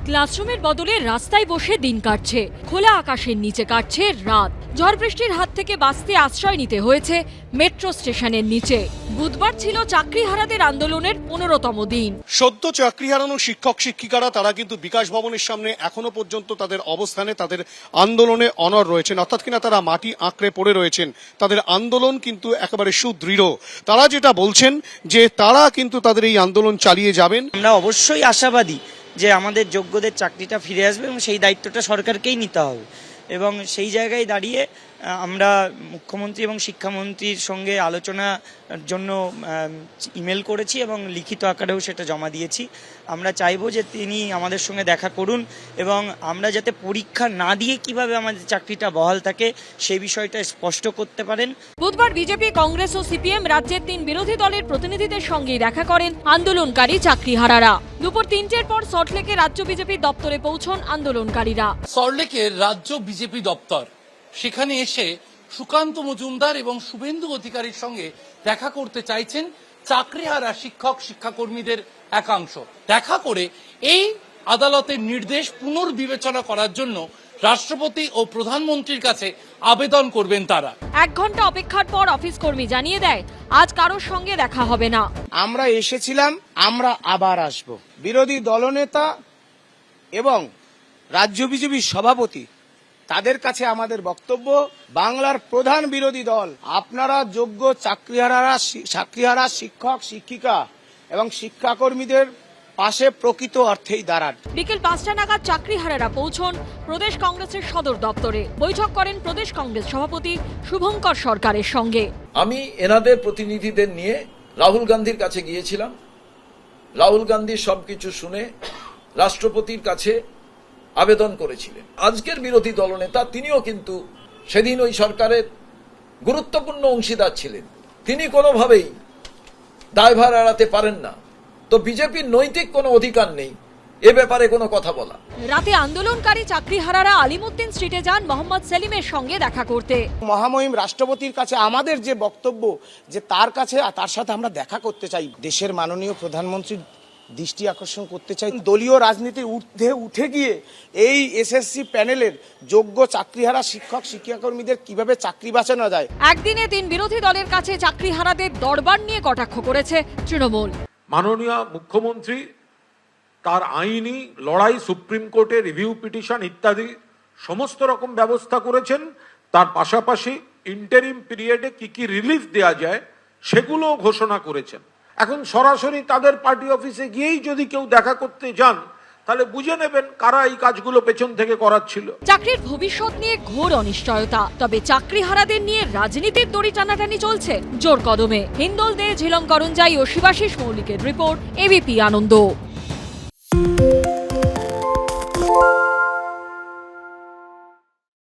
ক্লাসরুমের বদলে রাস্তায় বসে দিন কাটছে, খোলা আকাশের নিচে কাটছে রাত। ঝড় বৃষ্টির হাত থেকে বাঁচতে আশ্রয় নিতে হয়েছে মেট্রো স্টেশনের নিচে। বুধবার ছিল চাকরিহারাদের আন্দোলনের 15তম দিন। সদ্য চাকরি হারানো শিক্ষক শিক্ষিকারা তারা কিন্তু বিকাশ ভবনের সামনে এখনো পর্যন্ত তাদের অবস্থানে, তাদের আন্দোলনে অনড় রয়েছেন, অর্থাৎ কিনা তারা মাটি আঁকড়ে পড়ে রয়েছেন। তাদের আন্দোলন কিন্তু একেবারে সুদৃঢ়। তারা যেটা বলছেন যে তারা কিন্তু তাদের এই আন্দোলন চালিয়ে যাবেন। আমরা অবশ্যই আশাবাদী যে আমাদের যোগ্যদের চাকরিটা ফিরে আসবে এবং সেই দায়িত্বটা সরকারকেই নিতে হবে। এবং সেই জায়গায় দাঁড়িয়ে আমরা মুখ্যমন্ত্রী এবং শিক্ষামন্ত্রীর সঙ্গে আলোচনার জন্য ইমেল করেছি এবং লিখিত আকারেও সেটা জমা দিয়েছি। আমরা চাইবো যে তিনি আমাদের সঙ্গে দেখা করুন এবং আমরা যাতে পরীক্ষা না দিয়ে কিভাবে আমাদের চাকরিটা বহাল থাকে সেই বিষয়টা স্পষ্ট করতে পারেন। বুধবার বিজেপি, কংগ্রেস ও সিপিএম রাজ্যের 3 বিরোধী দলের প্রতিনিধিদের সঙ্গে দেখা করেন আন্দোলনকারী চাকরিহারারা। দুপুর 3টের পর সল্টলেকে রাজ্য বিজেপি দপ্তরে পৌঁছন আন্দোলনকারীরা। সল্টলেকের রাজ্য বিজেপি দপ্তর, সেখানে এসে সুকান্ত মজুমদার এবং শুভেন্দু অধিকারীর সঙ্গে দেখা করতে চাইছেন চাকরিহারা শিক্ষক শিক্ষাকর্মীদের একাংশ। দেখা করে এই আদালতের নির্দেশ পুনর্বিবেচনা করার জন্য রাষ্ট্রপতি ও প্রধানমন্ত্রীর কাছে আবেদন করবেন তারা। 1 ঘন্টা অপেক্ষার পর অফিস কর্মী জানিয়ে দেয় আজ কারোর সঙ্গে দেখা হবে না। আমরা এসেছিলাম, আমরা আবার আসব। বিরোধী দলনেতা এবং রাজ্য বিজেপির সভাপতি তাদের কাছে আমাদের বক্তব্য, বাংলার প্রধান বিরোধী দল আপনারা যোগ্য চাকরিহারা শিক্ষক শিক্ষিকা এবং শিক্ষাকর্মীদের পাশে প্রকৃত অর্থেই দাঁড়ান। বিকেল 5টা নাগাদ চাকরিহারারা পৌঁছন প্রদেশ কংগ্রেসের সদর দপ্তরে। বৈঠক করেন প্রদেশ কংগ্রেস সভাপতি শুভঙ্কর সরকারের সঙ্গে। আমি এনাদের প্রতিনিধিদের নিয়ে রাহুল গান্ধীর কাছে গিয়েছিলাম। রাহুল গান্ধী সবকিছু শুনে রাষ্ট্রপতির কাছে আবেদন করেছিলেন। আজকের বিরোধী দলনেতা তিনিও কিন্তু সেদিন ওই সরকারের গুরুত্বপূর্ণ অংশীদার ছিলেন। তিনি কোনোভাবেই দায়ভার এড়াতে পারেন না। তো বিজেপির নৈতিক কোনো অধিকার নেই এ ব্যাপারে কোনো কথা বলা। রাতে আন্দোলনকারী চাকরিহারারা আলিমুদ্দিন স্ট্রিটে যান মোহাম্মদ সেলিমের সঙ্গে দেখা করতে। মহামহিম রাষ্ট্রপতির কাছে আমাদের যে বক্তব্য, যে তার সাথে আমরা দেখা করতে চাই, দেশের মাননীয় প্রধানমন্ত্রীর দৃষ্টি আকর্ষণ করতে চাই। দলীয় রাজনীতির ঊর্ধ্বে উঠে গিয়ে এই এসএসসি প্যানেলের যোগ্য চাকরিহারা শিক্ষক শিক্ষাকর্মীদের কিভাবে চাকরি বাঁচানো যায়। একদিনে 3 বিরোধী দলের কাছে চাকরিহারাদের দরবার নিয়ে কটাক্ষ করেছে তৃণমূল। মাননীয় মুখ্যমন্ত্রী তার আইনি লড়াই, সুপ্রিম কোর্টে রিভিউ পিটিশন ইত্যাদি সমস্ত রকম ব্যবস্থা করেছেন। তার পাশাপাশি ইন্টারিম পিরিয়ডে কি রিলিফ দেওয়া যায় সেগুলো ঘোষণা করেছেন। এখন সরাসরি তাদের পার্টি অফিসে গিয়েই যদি কেউ দেখা করতে যান তাহলে বুঝে নেবেন কারা এই কাজগুলো পেছন থেকে করাচ্ছিল। চাকরির ভবিষ্যৎ নিয়ে ঘোর অনিশ্চয়তা, তবে চাকরিহারাদের নিয়ে রাজনীতির দড়ি টানাটানি চলছে জোর কদমে। হিন্দোল দে, ঝিলম করঞ্জাই ও শিবাশিস মৌলিকের রিপোর্ট, এবিপি আনন্দ।